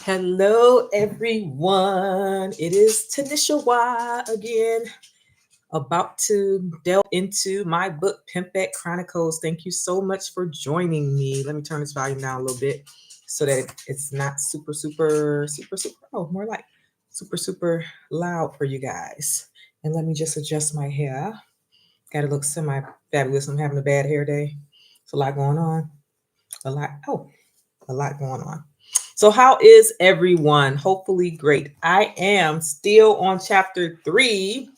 Hello, everyone. It is Tinisha Y again, about to delve into my book, Pimpette Chronicles. Thank you so much for joining me. Let me turn this volume down a little bit so that it's not super, more like super loud for you guys. And let me just adjust my hair. Got to look semi fabulous. I'm having a bad hair day. It's a lot going on. A lot going on. So, how is everyone? Hopefully, great. I am still on chapter 3.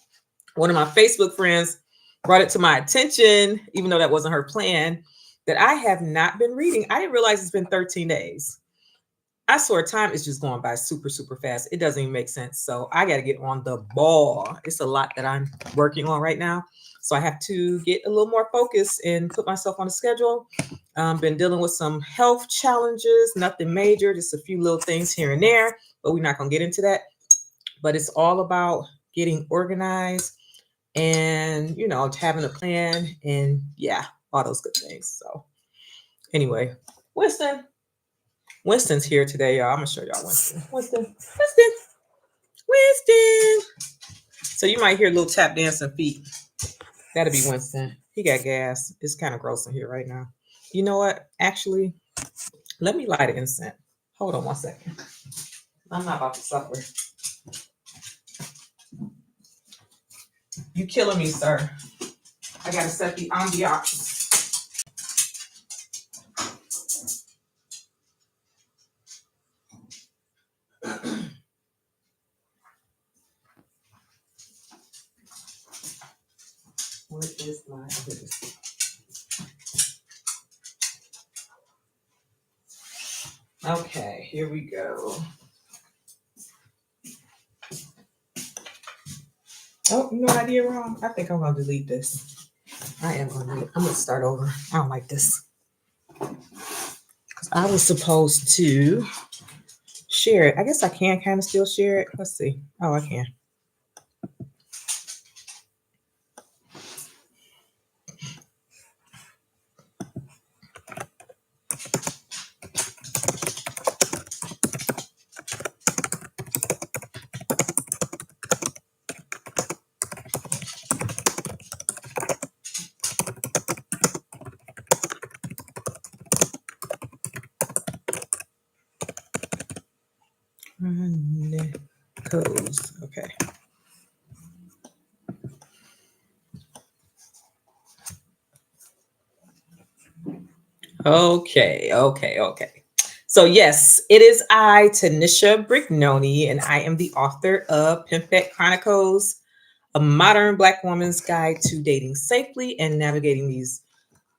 One of my Facebook friends brought it to my attention, even though that wasn't her plan, that I have not been reading. I didn't realize it's been 13 days. I swear time is just going by super fast. It doesn't even make sense. So I got to get on the ball. It's a lot that I'm working on right now. So I have to get a little more focused and put myself on a schedule. Been dealing with some health challenges, nothing major, just a few little things here and there, but we're not going to get into that. But it's all about getting organized and, having a plan and all those good things. So anyway, Winston's here today, y'all. I'm gonna show y'all Winston. So you might hear little tap dancing feet. That'll be Winston. He got gas. It's kind of gross in here right now. You know what? Actually, let me light an incense. Hold on one second. I'm not about to suffer. You killing me, sir. I gotta set the ambiance. What is my this? Okay, here we go. Oh, you know what I did wrong? I think I'm gonna delete this. I'm gonna start over. I don't like this. Because I was supposed to share it. I guess I can kind of still share it. Let's see. Oh, I can. Chronicles. Okay. Okay. So yes, it is I, Tanisha Brignoni, and I am the author of Pimpette Chronicles, a modern Black woman's guide to dating safely and navigating these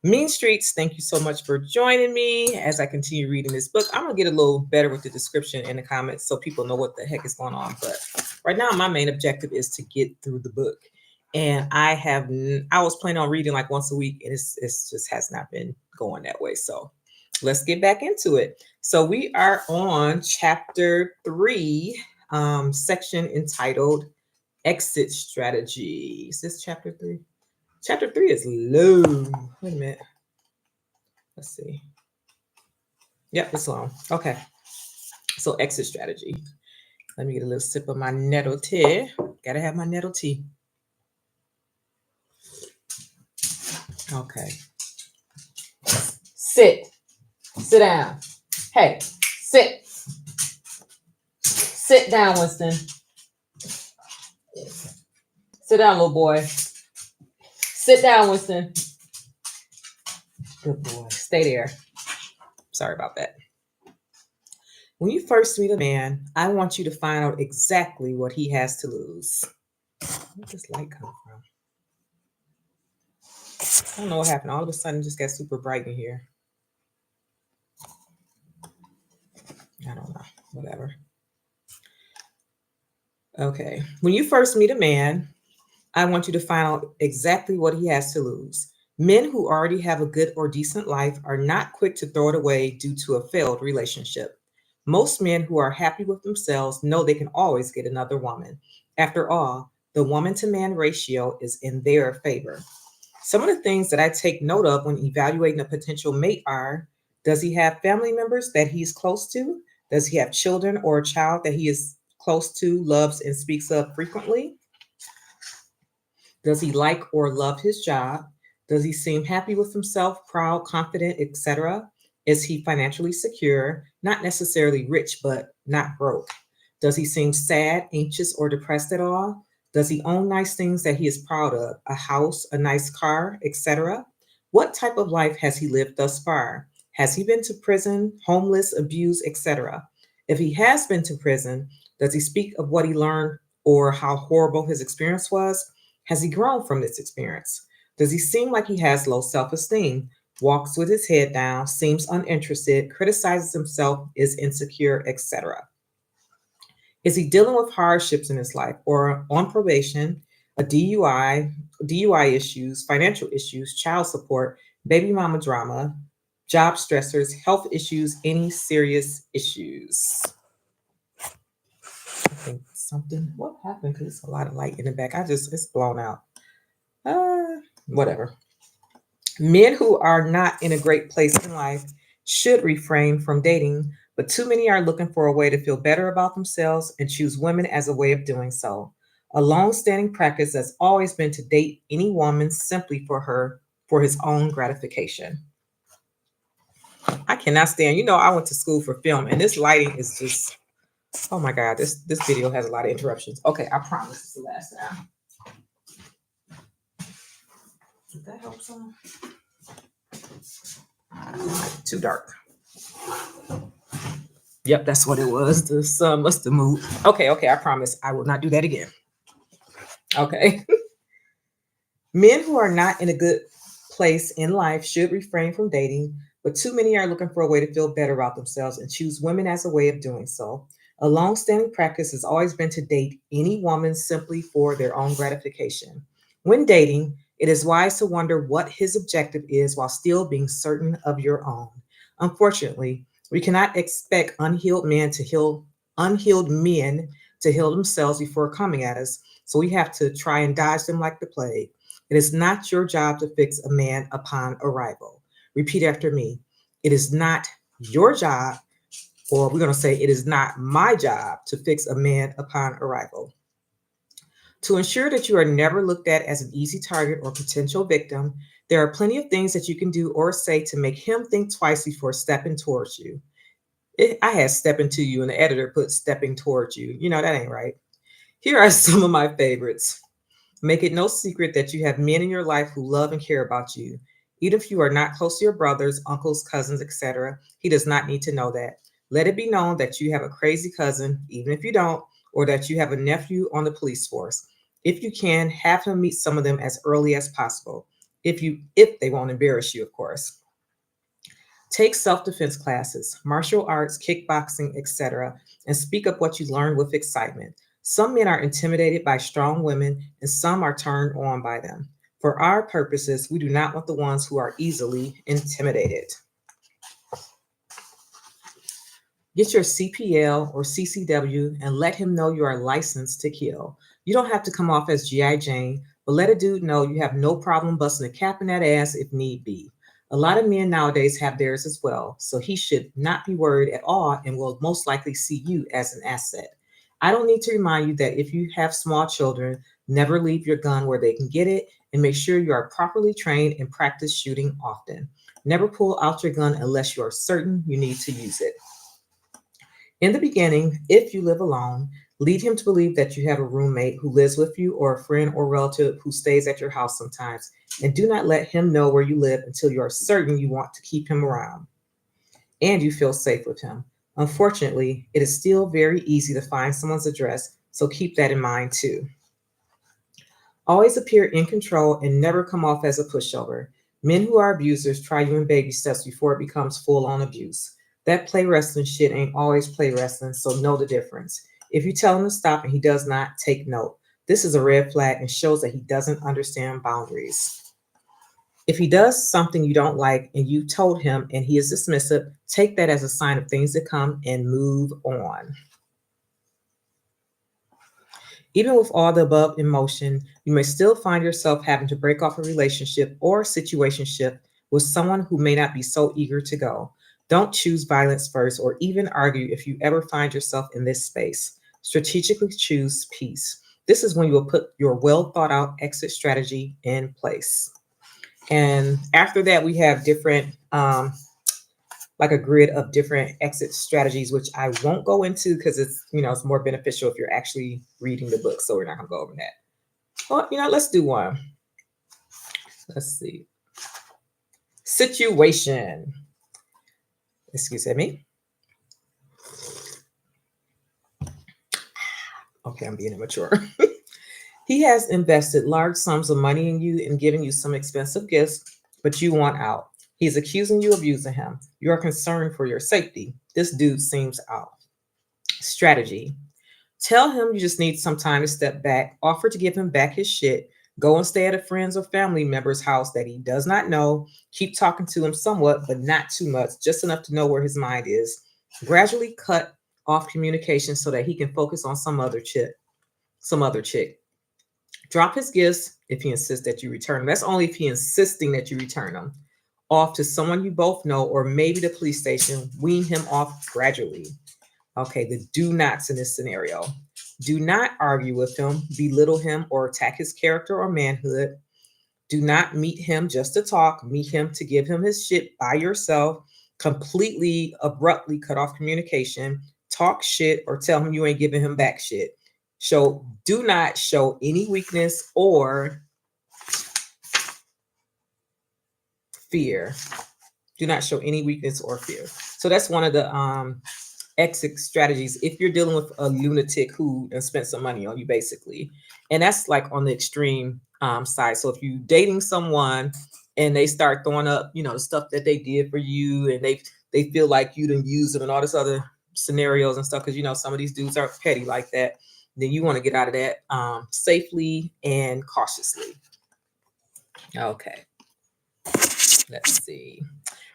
mean streets. Thank you so much for joining me as I continue reading this book. I'm gonna get a little better with the description in the comments so people know what the heck is going on. But right now, my main objective is to get through the book. And I was planning on reading like once a week, and it's just has not been going that way. So let's get back into it. So we are on chapter 3, section entitled Exit Strategy. Is this chapter 3? Chapter 3 is long. Wait a minute. Let's see. Yep, it's long. Okay. So exit strategy. Let me get a little sip of my nettle tea. Gotta have my nettle tea. Okay. Sit. Sit down. Hey, sit. Sit down, Winston. Sit down, little boy. Sit down, Winston. Good boy. Stay there. Sorry about that. When you first meet a man, I want you to find out exactly what he has to lose. Where did this light come from? I don't know what happened. All of a sudden, it just got super bright in here. I don't know. Whatever. Okay. When you first meet a man, I want you to find out exactly what he has to lose. Men who already have a good or decent life are not quick to throw it away due to a failed relationship. Most men who are happy with themselves know they can always get another woman. After all, the woman to man ratio is in their favor. Some of the things that I take note of when evaluating a potential mate are: does he have family members that he's close to? Does he have children or a child that he is close to, loves, and speaks of frequently? Does he like or love his job? Does he seem happy with himself, proud, confident, etc.? Is he financially secure? Not necessarily rich, but not broke. Does he seem sad, anxious, or depressed at all? Does he own nice things that he is proud of? A house, a nice car, etc.? What type of life has he lived thus far? Has he been to prison, homeless, abused, etc.? If he has been to prison, does he speak of what he learned or how horrible his experience was? Has he grown from this experience? Does he seem like he has low self esteem, walks with his head down, seems uninterested, criticizes himself, is insecure, etc.? Is he dealing with hardships in his life or on probation, a DUI issues, financial issues, child support, baby mama drama, job stressors, health issues, any serious issues? I think something, what happened? Because it's a lot of light in the back. It's blown out. Whatever. Men who are not in a great place in life should refrain from dating, but too many are looking for a way to feel better about themselves and choose women as a way of doing so. A long-standing practice has always been to date any woman simply for his own gratification. I cannot stand. I went to school for film, and this lighting is just. Oh my God, this video has a lot of interruptions. Okay, I promise it's the last time. Did that help some? Too dark. Yep, that's what it was. The sun must have moved. Okay, I promise I will not do that again. Okay. Men who are not in a good place in life should refrain from dating, but too many are looking for a way to feel better about themselves and choose women as a way of doing so. A long-standing practice has always been to date any woman simply for their own gratification. When dating, it is wise to wonder what his objective is while still being certain of your own. Unfortunately, we cannot expect unhealed men to heal themselves before coming at us, so we have to try and dodge them like the plague. It is not your job to fix a man upon arrival. Repeat after me. It is not your job, or we're going to say, it is not my job to fix a man upon arrival. To ensure that you are never looked at as an easy target or potential victim, there are plenty of things that you can do or say to make him think twice before stepping towards you. I had stepping to you, and the editor put stepping towards you. That ain't right. Here are some of my favorites. Make it no secret that you have men in your life who love and care about you. Even if you are not close to your brothers, uncles, cousins, etc., he does not need to know that. Let it be known that you have a crazy cousin, even if you don't, or that you have a nephew on the police force. If you can, have him meet some of them as early as possible. If they won't embarrass you, of course. Take self-defense classes, martial arts, kickboxing, etc., and speak up what you learned with excitement. Some men are intimidated by strong women, and some are turned on by them. For our purposes, we do not want the ones who are easily intimidated. Get your CPL or CCW and let him know you are licensed to kill. You don't have to come off as G.I. Jane, but let a dude know you have no problem busting a cap in that ass if need be. A lot of men nowadays have theirs as well, so he should not be worried at all and will most likely see you as an asset. I don't need to remind you that if you have small children, never leave your gun where they can get it, and make sure you are properly trained and practice shooting often. Never pull out your gun unless you are certain you need to use it. In the beginning, if you live alone, lead him to believe that you have a roommate who lives with you or a friend or relative who stays at your house sometimes, and do not let him know where you live until you are certain you want to keep him around and you feel safe with him. Unfortunately, it is still very easy to find someone's address, so keep that in mind too. Always appear in control and never come off as a pushover. Men who are abusers try you in baby steps before it becomes full-on abuse. That play wrestling shit ain't always play wrestling, so know the difference. If you tell him to stop and he does not, take note. This is a red flag and shows that he doesn't understand boundaries. If he does something you don't like and you told him and he is dismissive, take that as a sign of things to come and move on. Even with all the above in motion, you may still find yourself having to break off a relationship or situationship with someone who may not be so eager to go. Don't choose violence first or even argue if you ever find yourself in this space. Strategically choose peace. This is when you will put your well thought out exit strategy in place. And after that, we have different, like a grid of different exit strategies, which I won't go into because it's more beneficial if you're actually reading the book. So we're not going to go over that. Well, let's do one. Let's see. Situation. Excuse me. Okay, I'm being immature. He has invested large sums of money in you and given you some expensive gifts, but you want out. He's accusing you of using him. You are concerned for your safety. This dude seems out. Strategy. Tell him you just need some time to step back. Offer to give him back his shit. Go and stay at a friend's or family member's house that he does not know. Keep talking to him somewhat, but not too much, just enough to know where his mind is. Gradually cut off communication so that he can focus on some other chick. Drop his gifts if he insists that you return them. That's only if he's insisting that you return them. Off to someone you both know, or maybe the police station. Wean him off gradually. Okay, the do nots in this scenario. Do not argue with him, belittle him, or attack his character or manhood. Do not meet him just to talk. Meet him to give him his shit by yourself. Completely, abruptly cut off communication. Talk shit or tell him you ain't giving him back shit. Do not show any weakness or fear. Do not show any weakness or fear. So that's one of the exit strategies if you're dealing with a lunatic who spent some money on you, basically. And that's like on the extreme side. So if you're dating someone and they start throwing up, the stuff that they did for you, and they feel like you didn't use them and all this other scenarios and stuff, because some of these dudes are petty like that, then you want to get out of that safely and cautiously. Okay. Let's see.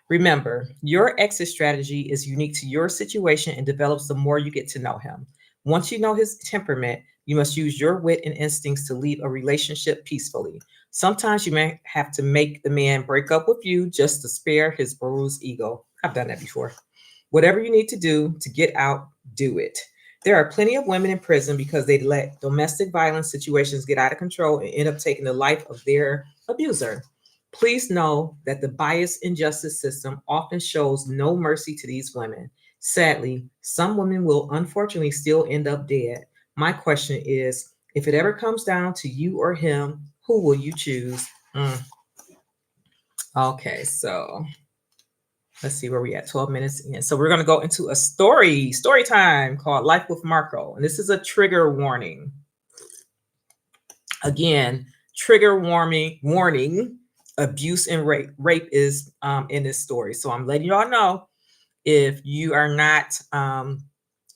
Remember, your exit strategy is unique to your situation and develops the more you get to know him. Once you know his temperament, you must use your wit and instincts to leave a relationship peacefully. Sometimes you may have to make the man break up with you just to spare his bruised ego. I've done that before. Whatever you need to do to get out, do it. There are plenty of women in prison because they let domestic violence situations get out of control and end up taking the life of their abuser. Please know that the biased injustice system often shows no mercy to these women. Sadly, some women will unfortunately still end up dead. My question is, if it ever comes down to you or him, who will you choose? Okay, so let's see where we at. 12 minutes in. So we're going to go into a story time called Life with Marco. And this is a trigger warning. Again, trigger warning. Abuse and rape is in this story. So I'm letting y'all know, if you are not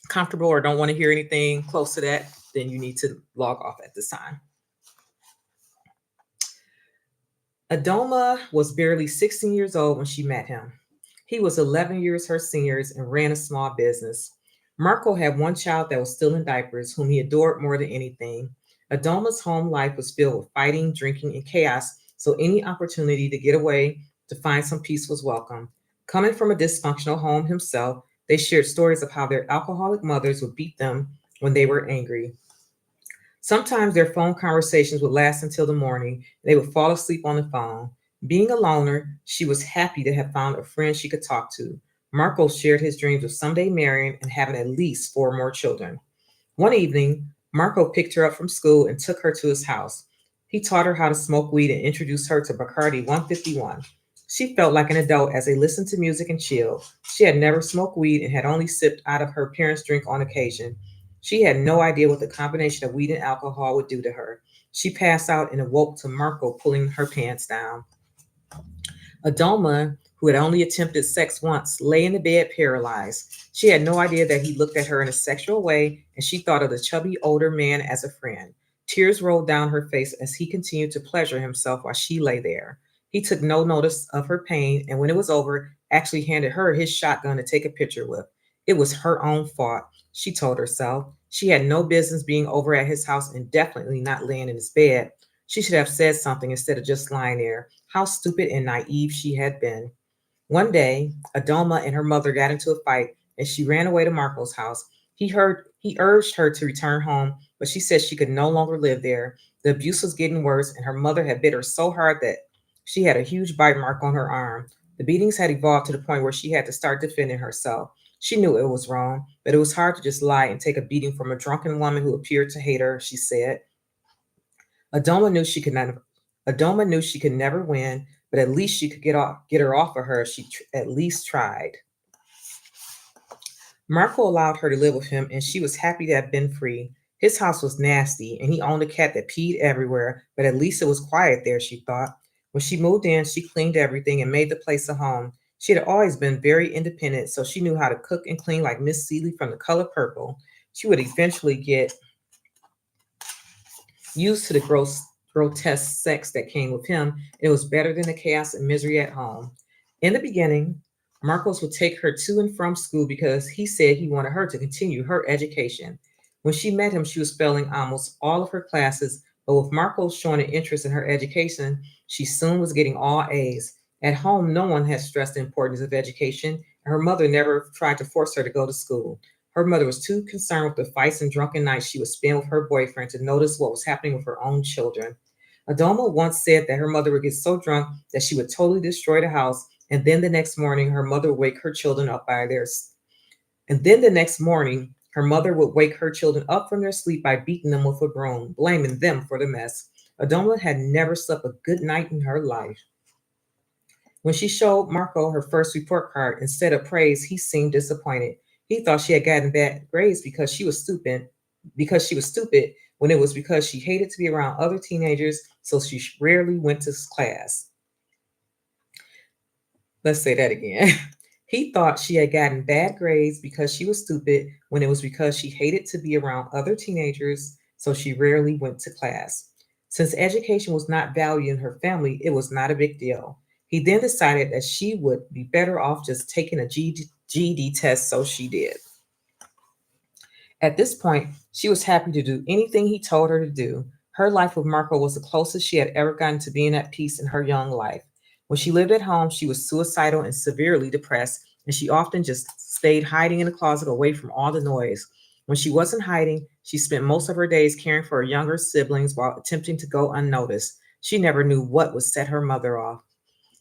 comfortable or don't want to hear anything close to that, then you need to log off at this time. Adoma was barely 16 years old when she met him. He was 11 years her senior and ran a small business. Marco had one child that was still in diapers, whom he adored more than anything. Adoma's home life was filled with fighting, drinking, and chaos, so any opportunity to get away, to find some peace, was welcome. Coming from a dysfunctional home himself, they shared stories of how their alcoholic mothers would beat them when they were angry. Sometimes their phone conversations would last until the morning. They would fall asleep on the phone. Being a loner, she was happy to have found a friend she could talk to. Marco shared his dreams of someday marrying and having at least 4 more children. One evening, Marco picked her up from school and took her to his house. He taught her how to smoke weed and introduced her to Bacardi 151. She felt like an adult as they listened to music and chilled. She had never smoked weed and had only sipped out of her parents' drink on occasion. She had no idea what the combination of weed and alcohol would do to her. She passed out and awoke to Marco pulling her pants down. Adoma, who had only attempted sex once, lay in the bed paralyzed. She had no idea that he looked at her in a sexual way, and she thought of the chubby older man as a friend. Tears rolled down her face as he continued to pleasure himself while she lay there. He took no notice of her pain, and when it was over, actually handed her his shotgun to take a picture with. It was her own fault, she told herself. She had no business being over at his house and definitely not laying in his bed. She should have said something instead of just lying there. How stupid and naive she had been. One day, Adoma and her mother got into a fight and she ran away to Marco's house. He urged her to return home, but she said she could no longer live there. The abuse was getting worse, and her mother had bit her so hard that she had a huge bite mark on her arm. The beatings had evolved to the point where she had to start defending herself. She knew it was wrong, but it was hard to just lie and take a beating from a drunken woman who appeared to hate her, she said. Adoma knew she could not. Adoma knew she could never win, but at least she could get her off of her. If she at least tried. Marco allowed her to live with him, and she was happy to have been free. His house was nasty, and he owned a cat that peed everywhere, but at least it was quiet there, she thought. When she moved in, she cleaned everything and made the place a home. She had always been very independent, so she knew how to cook and clean like Miss Seeley from The Color Purple. She would eventually get used to the grotesque sex that came with him. It was better than the chaos and misery at home. In the beginning, Marcos would take her to and from school because he said he wanted her to continue her education. When she met him, she was failing almost all of her classes, but with Marcos showing an interest in her education, she soon was getting all A's. At home, no one had stressed the importance of education, and her mother never tried to force her to go to school. Her mother was too concerned with the fights and drunken nights she would spend with her boyfriend to notice what was happening with her own children. Adoma once said that her mother would get so drunk that she would totally destroy the house, and then the next morning her mother would wake her children up by their and then the next morning her mother would wake her children up from their sleep by beating them with a broom, blaming them for the mess. Adoma had never slept a good night in her life. When she showed Marco her first report card, instead of praise, he seemed disappointed. He thought she had gotten bad grades because she was stupid, when it was because she hated to be around other teenagers, so she rarely went to class. Let's say that again. He thought she had gotten bad grades because she was stupid, when it was because she hated to be around other teenagers, so she rarely went to class. Since education was not valued in her family, it was not a big deal. He then decided that she would be better off just taking a GED test, so she did. At this point, she was happy to do anything he told her to do. Her life with Marco was the closest she had ever gotten to being at peace in her young life. When she lived at home, she was suicidal and severely depressed, and she often just stayed hiding in the closet away from all the noise. When she wasn't hiding, she spent most of her days caring for her younger siblings while attempting to go unnoticed. She never knew what would set her mother off.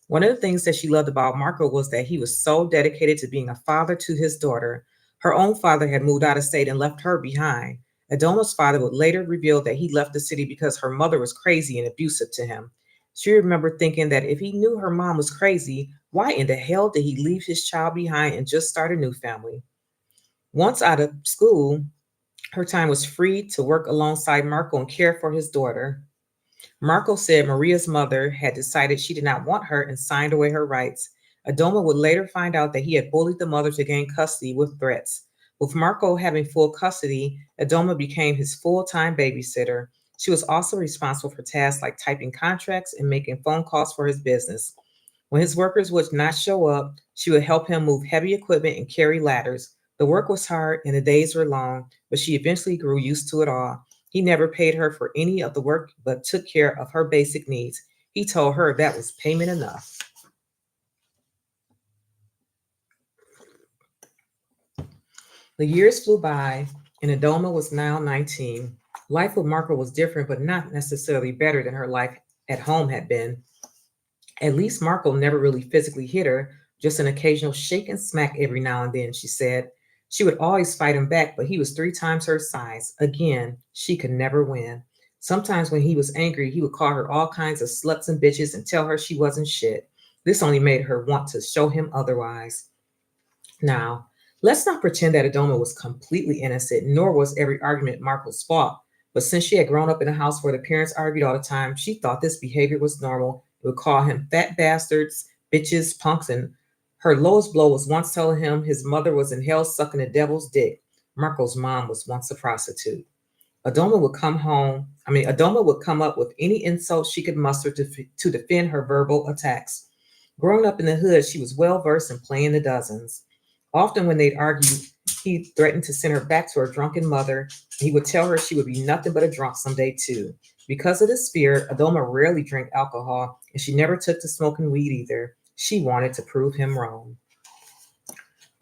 One of the things that she loved about Marco was that he was so dedicated to being a father to his daughter. Her own father had moved out of state and left her behind. Adoma's father would later reveal that he left the city because her mother was crazy and abusive to him. She remembered thinking that if he knew her mom was crazy, why in the hell did he leave his child behind and just start a new family? Once out of school, her time was free to work alongside Marco and care for his daughter. Marco said Maria's mother had decided she did not want her and signed away her rights. Adoma would later find out that he had bullied the mother to gain custody with threats. With Marco having full custody, Adoma became his full time babysitter. She was also responsible for tasks like typing contracts and making phone calls for his business. When his workers would not show up, she would help him move heavy equipment and carry ladders. The work was hard and the days were long, but she eventually grew used to it all. He never paid her for any of the work but took care of her basic needs. He told her that was payment enough. The years flew by, and Adoma was now 19. Life with Marco was different, but not necessarily better than her life at home had been. At least Marco never really physically hit her, just an occasional shake and smack every now and then, she said. She would always fight him back, but he was 3 times her size. Again, she could never win. Sometimes when he was angry, he would call her all kinds of sluts and bitches and tell her she wasn't shit. This only made her want to show him otherwise. Now, let's not pretend that Adoma was completely innocent, nor was every argument Marco's fault. But since she had grown up in a house where the parents argued all the time, she thought this behavior was normal. It would call him fat bastards, bitches, punks, and her lowest blow was once telling him his mother was in hell sucking the devil's dick. Marco's mom was once a prostitute. Adoma would come up with any insult she could muster to defend her verbal attacks. Growing up in the hood, she was well versed in playing the dozens. Often, when they'd argue, he threatened to send her back to her drunken mother. He would tell her she would be nothing but a drunk someday, too. Because of this fear, Adoma rarely drank alcohol, and she never took to smoking weed either. She wanted to prove him wrong.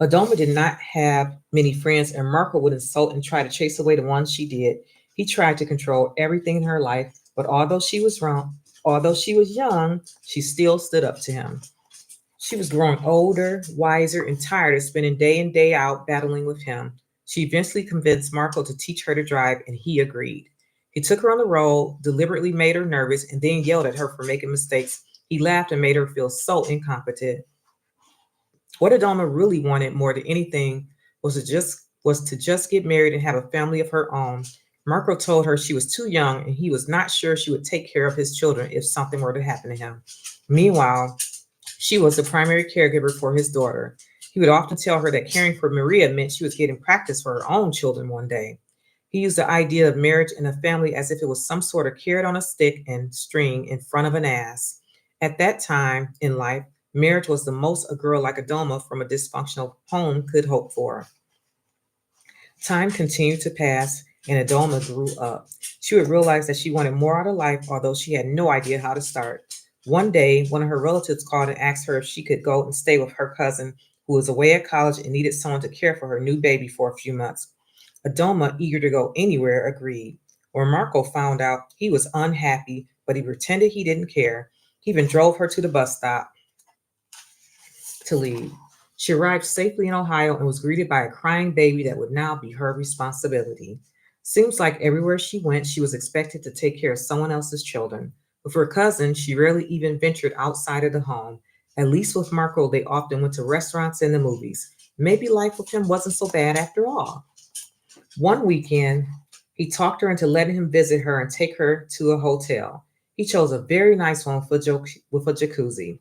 Adoma did not have many friends, and Marco would insult and try to chase away the ones she did. He tried to control everything in her life, but although she was young, she still stood up to him. She was growing older, wiser, and tired of spending day in, day out battling with him. She eventually convinced Marco to teach her to drive, and he agreed. He took her on the road, deliberately made her nervous, and then yelled at her for making mistakes. He laughed and made her feel so incompetent. What Adama really wanted more than anything was to just get married and have a family of her own. Marco told her she was too young and he was not sure she would take care of his children if something were to happen to him. Meanwhile, she was the primary caregiver for his daughter. He would often tell her that caring for Maria meant she was getting practice for her own children one day. He used the idea of marriage and a family as if it was some sort of carrot on a stick and string in front of an ass. At that time in life, marriage was the most a girl like Adoma from a dysfunctional home could hope for. Time continued to pass, and Adoma grew up. She would realize that she wanted more out of life, although she had no idea how to start. One day, one of her relatives called and asked her if she could go and stay with her cousin, who was away at college and needed someone to care for her new baby for a few months. Adoma, eager to go anywhere, agreed. When Marco found out, he was unhappy, but he pretended he didn't care. He even drove her to the bus stop to leave. She arrived safely in Ohio and was greeted by a crying baby that would now be her responsibility. Seems like everywhere she went, she was expected to take care of someone else's children. With her cousin, she rarely even ventured outside of the home. At least with Marco, they often went to restaurants and the movies. Maybe life with him wasn't so bad after all. One weekend, he talked her into letting him visit her and take her to a hotel. He chose a very nice one with a jacuzzi.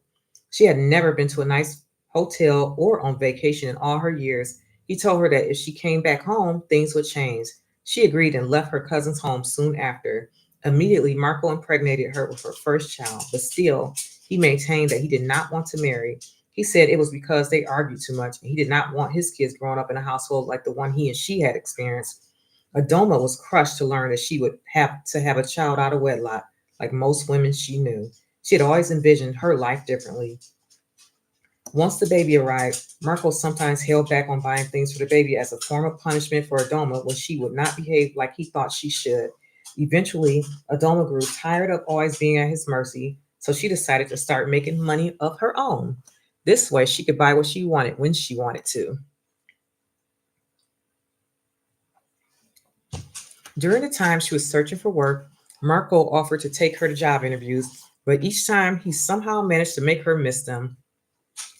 She had never been to a nice hotel or on vacation in all her years. He told her that if she came back home, things would change. She agreed and left her cousin's home soon after. Immediately, Marco impregnated her with her first child, but still, he maintained that he did not want to marry. He said it was because they argued too much and he did not want his kids growing up in a household like the one he and she had experienced. Adoma was crushed to learn that she would have to have a child out of wedlock, like most women she knew. She had always envisioned her life differently. Once the baby arrived, Marco sometimes held back on buying things for the baby as a form of punishment for Adoma when she would not behave like he thought she should. Eventually, Adoma grew tired of always being at his mercy, so she decided to start making money of her own. This way, she could buy what she wanted when she wanted to. During the time she was searching for work, Marco offered to take her to job interviews, but each time he somehow managed to make her miss them.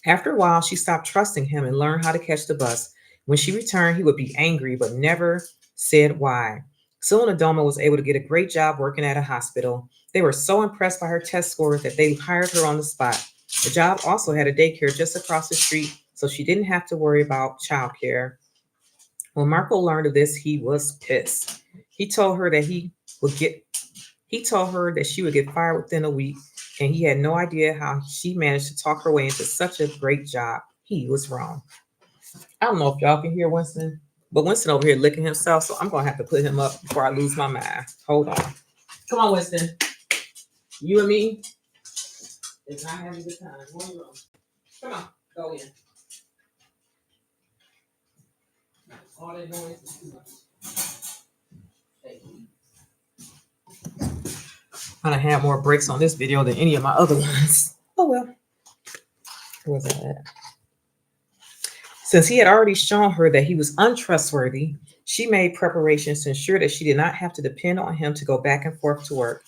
After a while, she stopped trusting him and learned how to catch the bus. When she returned, he would be angry but never said why. Soon Adoma was able to get a great job working at a hospital. They were so impressed by her test scores that they hired her on the spot. The job also had a daycare just across the street, so she didn't have to worry about childcare. When Marco learned of this, he was pissed. He told her that would get he told her that she would get fired within a week, and he had no idea how she managed to talk her way into such a great job. He was wrong. I don't know if y'all can hear Winston, but Winston over here licking himself, so I'm gonna have to put him up before I lose my mind. Hold on. Come on, Winston. You and me. It's not having a good time. Go in your room. Come on, go in. All that noise is too much. Thank you. I had more breaks on this video than any of my other ones. Oh well. Where was that at? Since he had already shown her that he was untrustworthy, she made preparations to ensure that she did not have to depend on him to go back and forth to work.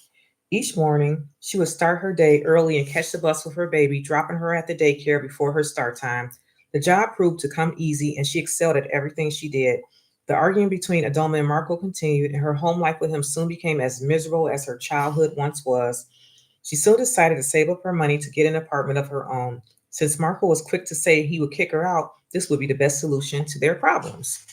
Each morning, she would start her day early and catch the bus with her baby, dropping her at the daycare before her start time. The job proved to come easy, and she excelled at everything she did. The arguing between Adoma and Marco continued, and her home life with him soon became as miserable as her childhood once was. She soon decided to save up her money to get an apartment of her own. Since Marco was quick to say he would kick her out, this would be the best solution to their problems.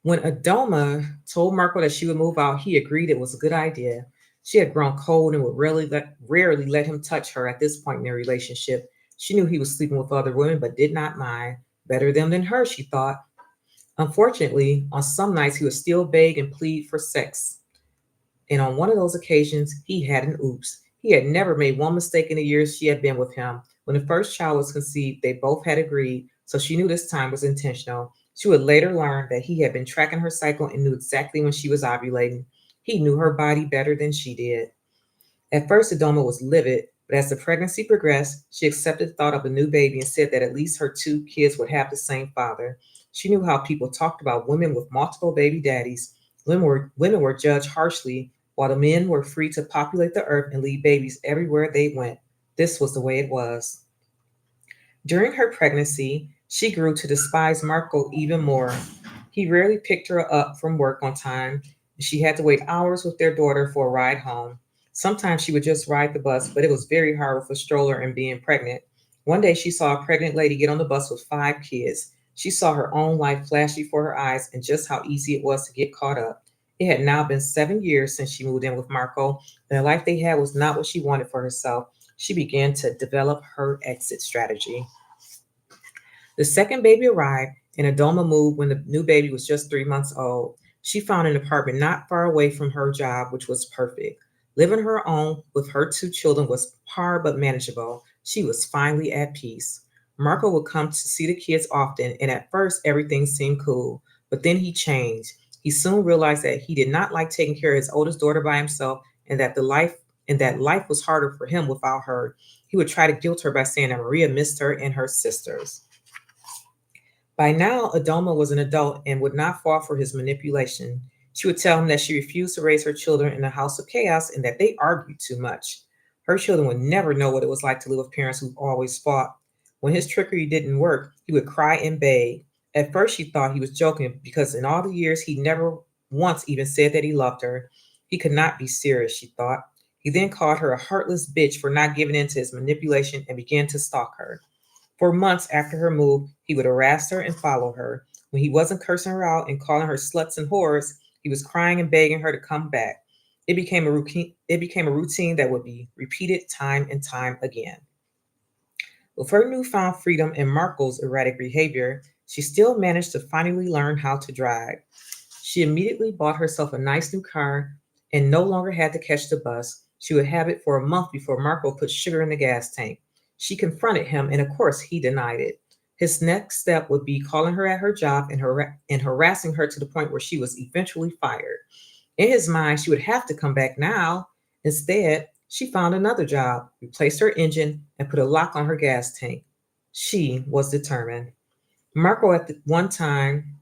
When Adoma told Marco that she would move out, he agreed it was a good idea. She had grown cold and would rarely let him touch her at this point in their relationship. She knew he was sleeping with other women, but did not mind. Better them than her, she thought. Unfortunately, on some nights he would still beg and plead for sex. And on one of those occasions, he had an oops. He had never made one mistake in the years she had been with him. When the first child was conceived, they both had agreed, so she knew this time was intentional. She would later learn that he had been tracking her cycle and knew exactly when she was ovulating. He knew her body better than she did. At first, Adoma was livid, but as the pregnancy progressed, she accepted the thought of a new baby and said that at least her two kids would have the same father. She knew how people talked about women with multiple baby daddies. Women were judged harshly, while the men were free to populate the earth and leave babies everywhere they went. This was the way it was. During her pregnancy, she grew to despise Marco even more. He rarely picked her up from work on time, and she had to wait hours with their daughter for a ride home. Sometimes she would just ride the bus, but it was very hard with a stroller and being pregnant. One day she saw a pregnant lady get on the bus with five kids. She saw her own life flash before her eyes and just how easy it was to get caught up. It had now been 7 years since she moved in with Marco, and the life they had was not what she wanted for herself. She began to develop her exit strategy. The second baby arrived, and Adoma moved when the new baby was just 3 months old. She found an apartment not far away from her job, which was perfect. Living her own with her two children was hard but manageable. She was finally at peace. Marco would come to see the kids often, and at first everything seemed cool, but then he changed. He soon realized that he did not like taking care of his oldest daughter by himself, and that life was harder for him without her. He would try to guilt her by saying that Maria missed her and her sisters. By now, Adoma was an adult and would not fall for his manipulation. She would tell him that she refused to raise her children in a house of chaos and that they argued too much. Her children would never know what it was like to live with parents who always fought. When his trickery didn't work, he would cry and beg. At first, she thought he was joking because in all the years he never once even said that he loved her. He could not be serious, she thought. He then called her a heartless bitch for not giving in to his manipulation and began to stalk her. For months after her move, he would harass her and follow her. When he wasn't cursing her out and calling her sluts and whores, he was crying and begging her to come back. It became a routine that would be repeated time and time again. With her newfound freedom and Marco's erratic behavior, she still managed to finally learn how to drive. She immediately bought herself a nice new car and no longer had to catch the bus. She would have it for a month before Marco put sugar in the gas tank. She confronted him, and of course, he denied it. His next step would be calling her at her job and harassing her to the point where she was eventually fired. In his mind, she would have to come back now. Instead, she found another job, replaced her engine, and put a lock on her gas tank. She was determined. Marco at the one time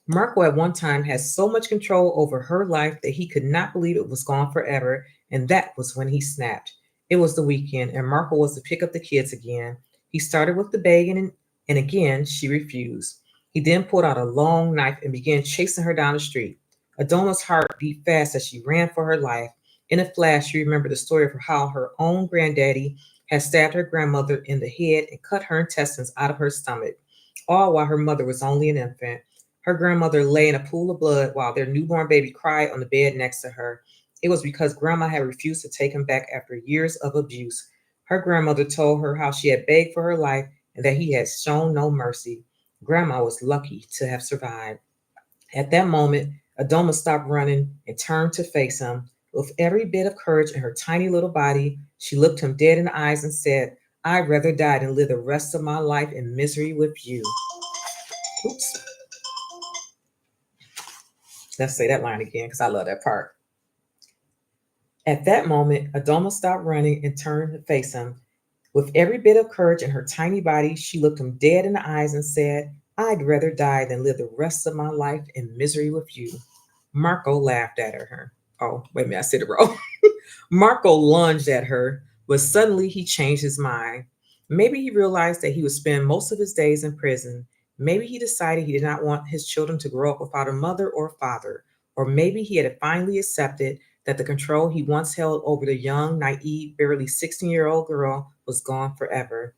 Marco at one time had so much control over her life that he could not believe it was gone forever, and that was when he snapped. It was the weekend, and Marco was to pick up the kids again. He started with the begging, and again she refused. He then pulled out a long knife and began chasing her down the street. Adona's heart beat fast as she ran for her life. In a flash, she remembered the story of how her own granddaddy had stabbed her grandmother in the head and cut her intestines out of her stomach, all while her mother was only an infant. Her grandmother lay in a pool of blood while their newborn baby cried on the bed next to her. It was because grandma had refused to take him back after years of abuse. Her grandmother told her how she had begged for her life and that he had shown no mercy. Grandma was lucky to have survived. At that moment, Adoma stopped running and turned to face him. With every bit of courage in her tiny little body, she looked him dead in the eyes and said, I'd rather die than live the rest of my life in misery with you. Oops. Let's say that line again because I love that part. At that moment, Adoma stopped running and turned to face him. With every bit of courage in her tiny body, she looked him dead in the eyes and said, I'd rather die than live the rest of my life in misery with you. Marco laughed at her. Oh, wait a minute, I said it wrong. Marco lunged at her, but suddenly he changed his mind. Maybe he realized that he would spend most of his days in prison. Maybe he decided he did not want his children to grow up without a mother or father. Or maybe he had finally accepted that the control he once held over the young, naive, barely 16-year-old girl was gone forever.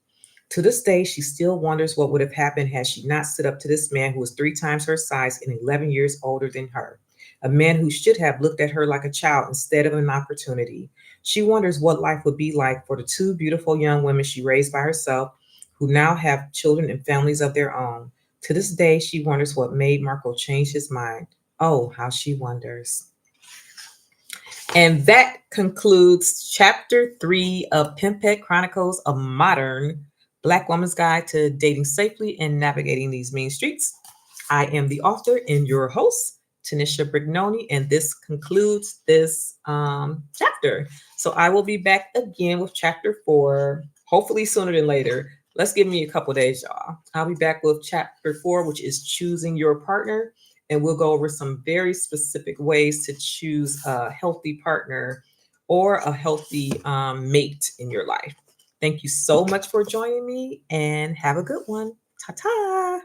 To this day, she still wonders what would have happened had she not stood up to this man who was 3 times her size and 11 years older than her. A man who should have looked at her like a child instead of an opportunity. She wonders what life would be like for the two beautiful young women she raised by herself, who now have children and families of their own. To this day, she wonders what made Marco change his mind. Oh, how she wonders. And that concludes chapter 3 of Pimpette Chronicles, a modern Black woman's guide to dating safely and navigating these mean streets. I am the author and your host, Tinisha Brignoni, and this concludes this chapter. So I will be back again with chapter 4, hopefully sooner than later. Let's give me a couple days, y'all. I'll be back with chapter 4, which is choosing your partner, and we'll go over some very specific ways to choose a healthy partner or a healthy mate in your life. Thank you so much for joining me, and have a good one. Ta ta.